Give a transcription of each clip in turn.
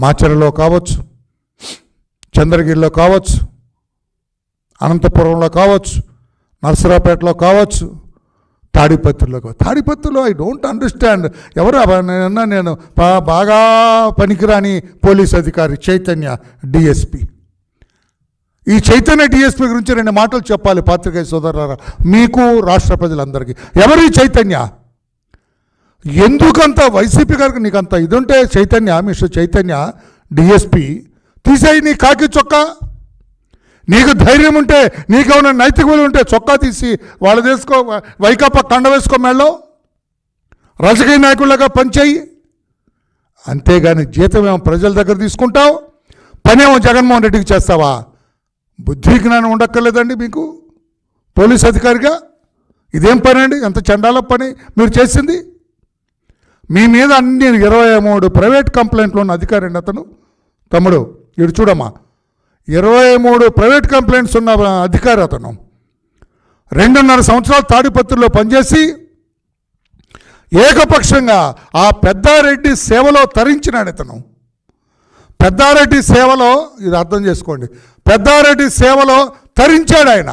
మాచర్లలో కావచ్చు, చంద్రగిరిలో కావచ్చు, అనంతపురంలో కావచ్చు, నర్సరావుపేటలో కావచ్చు, తాడిపత్రిలో కావచ్చు. తాడిపత్రిలో ఐ డోంట్ అండర్స్టాండ్. ఎవరు నేను బాగా పనికిరాని పోలీస్ అధికారి చైతన్య డిఎస్పి. ఈ చైతన్య డిఎస్పి గురించి 2 మాటలు చెప్పాలి పాత్రికేయ సోదరులారా, మీకు, రాష్ట్ర ప్రజలందరికీ. ఎవరు ఈ చైతన్య? ఎందుకంత వైసీపీ గారికి నీకంత ఇది ఉంటే చైతన్య, మిస్టర్ చైతన్య డిఎస్పి, తీసేయి నీ కాకి చొక్కా. నీకు ధైర్యం ఉంటే, నీకేమైనా నైతిక విలువ ఉంటే చొక్కా తీసి వాళ్ళు తీసుకో, వైకాపా కండ వేసుకో మెళ్ళో, రాజకీయ నాయకులుగా పనిచేయి. అంతేగాని జీతమేమో ప్రజల దగ్గర తీసుకుంటావు, పనేమో జగన్మోహన్ రెడ్డికి చేస్తావా? బుద్ధి జ్ఞానం ఉండక్కర్లేదండి మీకు పోలీస్ అధికారిగా? ఇదేం పని అండి? ఎంత చండాల పని మీరు చేసింది. మీ మీద అన్ని 23 ప్రైవేట్ కంప్లైంట్లు ఉన్న అధికారి అండి అతను. తమ్ముడు ఇటు చూడమ్మా, 23 ప్రైవేట్ కంప్లైంట్స్ ఉన్న అధికారి అతను. 2.5 సంవత్సరాలు తాడిపత్రిలో పనిచేసి ఏకపక్షంగా ఆ పెద్దారెడ్డి సేవలో తరించినాడు ఇతను. పెద్దారెడ్డి సేవలో, ఇది అర్థం చేసుకోండి, పెద్దారెడ్డి సేవలో తరించాడు ఆయన.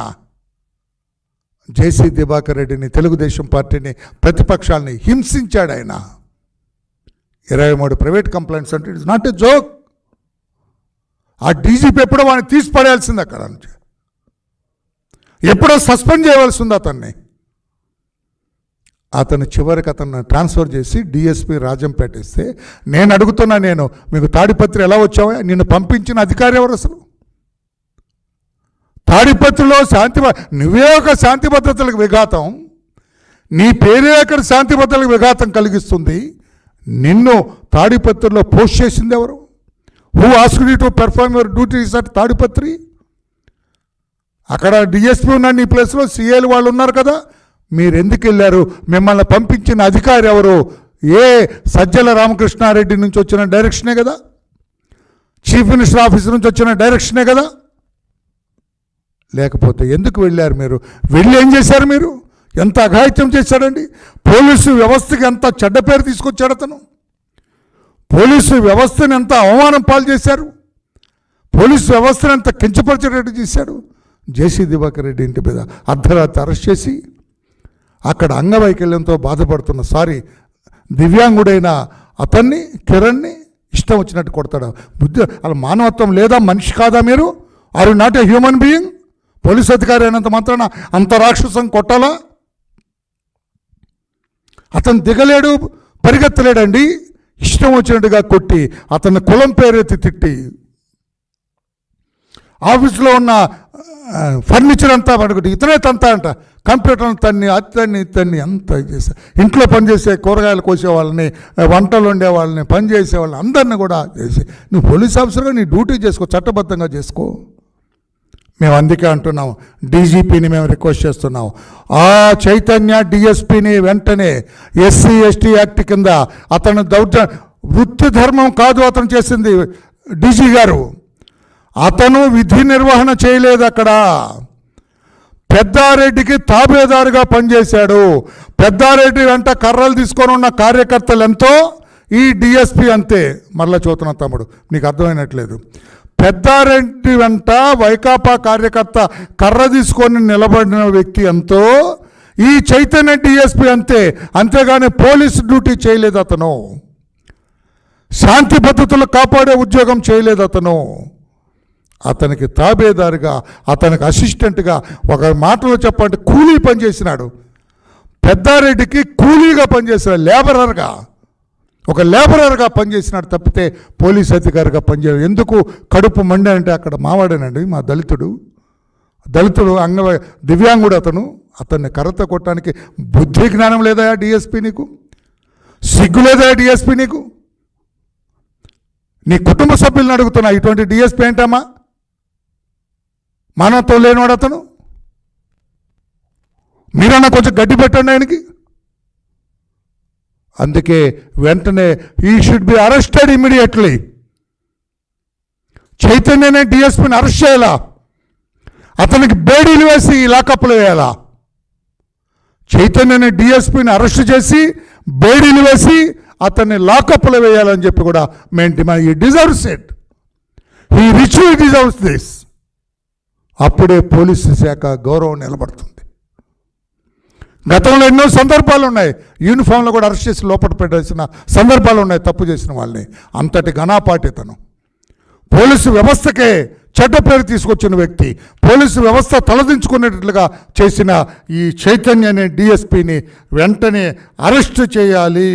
జేసీ దివాకర్ రెడ్డిని, తెలుగుదేశం పార్టీని, ప్రతిపక్షాలని హింసించాడు ఆయన. 23 ప్రైవేట్ కంప్లైంట్స్ అంటే ఇట్స్ నాట్ ఎ జోక్. ఆ డీజీపీ ఎప్పుడో వాడిని తీసి పడేయాల్సింది, అక్కడ నుంచి ఎప్పుడో సస్పెండ్ చేయవలసి ఉంది అతన్ని. అతను చివరికి అతన్ని ట్రాన్స్ఫర్ చేసి డిఎస్పీ రాజంపేట ఇస్తే నేను అడుగుతున్నా, నేను మీకు తాడిపత్రి ఎలా వచ్చావా? నిన్ను పంపించిన అధికారి ఎవరు అసలు? తాడిపత్రిలో నువ్వే ఒక శాంతి భద్రతలకు విఘాతం, నీ పేరే అక్కడ శాంతి భద్రతలకు విఘాతం కలిగిస్తుంది. నిన్ను తాడిపత్రిలో పోస్ట్ చేసింది ఎవరు? Who asked you to perform your duties at Tadipatri? అక్కడ డిఎస్పీ ఉన్న నీ ప్లేస్లో సిఏలు వాళ్ళు ఉన్నారు కదా, మీరు ఎందుకు వెళ్ళారు? మిమ్మల్ని పంపించిన అధికారి ఎవరు? ఏ సజ్జల రామకృష్ణారెడ్డి నుంచి వచ్చిన డైరెక్షనే కదా, చీఫ్ మినిస్టర్ ఆఫీస్ నుంచి వచ్చిన డైరెక్షనే కదా. లేకపోతే ఎందుకు వెళ్ళారు మీరు? వెళ్ళి ఏం చేశారు మీరు? ఎంత అఘాయిత్యం చేశాడండి. పోలీసు వ్యవస్థకి ఎంత చెడ్డ పేరు తీసుకొచ్చాడు అతను. పోలీసు వ్యవస్థను ఎంత అవమానం పాలు చేశారు. పోలీసు వ్యవస్థను ఎంత కించపరిచేటట్టు చేశాడు. జేసీ దివాకర్ రెడ్డి ఇంటి మీద అర్ధరాత్రి అరెస్ట్ చేసి అక్కడ అంగవైకల్యంతో బాధపడుతున్న దివ్యాంగుడైన అతన్ని, కిరణ్ని ఇష్టం వచ్చినట్టు కొడతాడు. బుద్ధి అలా మానవత్వం లేదా? మనిషి కాదా మీరు? Are you not a human being? Police అధికారి అయినంత మాత్రాన అంత రాక్షసం కొట్టాలా? అతను దిగలేడు, పరిగెత్తలేడండి. ఇష్టం వచ్చినట్టుగా కొట్టి, అతన్ని కులం పేరెత్తి తిట్టి, ఆఫీసులో ఉన్న ఫర్నిచర్ అంతా పడుకుంటే ఇతనే తంతా అంట, కంప్యూటర్ తన్ని అంతా చేశారు. ఇంట్లో పనిచేసే కూరగాయలు కోసే వాళ్ళని, వంటలు వండే వాళ్ళని, పని చేసే వాళ్ళని అందరినీ కూడా చేసి, నువ్వు పోలీస్ ఆఫీసర్గా నీ డ్యూటీ చేసుకో, చట్టబద్ధంగా చేసుకో. మేము అందుకే అంటున్నాము, డీజీపీని మేము రిక్వెస్ట్ చేస్తున్నాము, ఆ చైతన్య డిఎస్పీని వెంటనే ఎస్సీ ఎస్టీ యాక్ట్ కింద అతను వృత్తి ధర్మం కాదు అతను చేసింది. డీజీ గారు అతను విధి నిర్వహణ చేయలేదు. అక్కడ పెద్దారెడ్డికి తాబేదారుగా పనిచేశాడు. పెద్దారెడ్డి వెంట కర్రలు తీసుకొని ఉన్న కార్యకర్తలు ఎంతో, ఈ డిఎస్పీ అంతే. మరలా చూస్తున్నా తమ్ముడు, నీకు అర్థమైనట్లేదు. పెద్దారెడ్డి వెంట వైకాపా కార్యకర్త కర్ర తీసుకొని నిలబడిన వ్యక్తి ఎంతో, ఈ చైతన్య డిఎస్పీ అంతే. అంతేగాని పోలీసు డ్యూటీ చేయలేదు అతను. శాంతి భద్రతలు కాపాడే ఉద్యోగం చేయలేదు అతను. అతనికి తాబేదారుగా, అతనికి అసిస్టెంట్గా, ఒక మాటలో చెప్పాలంటే కూలీ పనిచేసినాడు. పెద్దారెడ్డికి కూలీగా పనిచేసినాడు, లేబరర్గా, ఒక లేబరర్గా పనిచేసినాడు తప్పితే పోలీస్ అధికారిగా పనిచేయడు. ఎందుకు కడుపు మండి అంటే అక్కడ మావాడేనండి, మా దళితుడు దివ్యాంగుడు అతను. అతన్ని కర్రతో కొట్టడానికి బుద్ధి జ్ఞానం లేదా డిఎస్పీ నీకు? సిగ్గు లేదా డిఎస్పీ నీకు? నీ కుటుంబ సభ్యులను అడుగుతున్నా, ఇటువంటి డిఎస్పీ ఏంటమ్మా? మానవత్వం లేనివాడు అతను. మీరన్నా కొంచెం గడ్డి పెట్టండి ఆయనకి. అందుకే వెంటనే he should be arrested immediately. చైతన్యనే డిఎస్పీని అరెస్ట్ చేయాలా, అతనికి బేడీలు వేసి లాకప్లో వేయాలా. చైతన్యనే డిఎస్పీని అరెస్ట్ చేసి బేడీలు వేసి అతన్ని లాకప్లో వేయాలని చెప్పి కూడా మేము డిమాండ్. ఈ డిజర్వ్స్ ఇట్, ఈ రిచువల్ డిజర్వ్స్ దిస్. అప్పుడే పోలీసు శాఖ గౌరవం నిలబడుతుంది. గతంలో ఎన్నో సందర్భాలు ఉన్నాయి, యూనిఫామ్లో కూడా అరెస్ట్ చేసి లోపల పెట్టాల్సిన సందర్భాలు ఉన్నాయి తప్పు చేసిన వాళ్ళని. అంతటి ఘనాపాటితను, పోలీసు వ్యవస్థకే చెడ్డ పేరు తీసుకొచ్చిన వ్యక్తి, పోలీసు వ్యవస్థ తలదించుకునేటట్లుగా చేసిన ఈ చైతన్య అనే డిఎస్పీని వెంటనే అరెస్ట్ చేయాలి.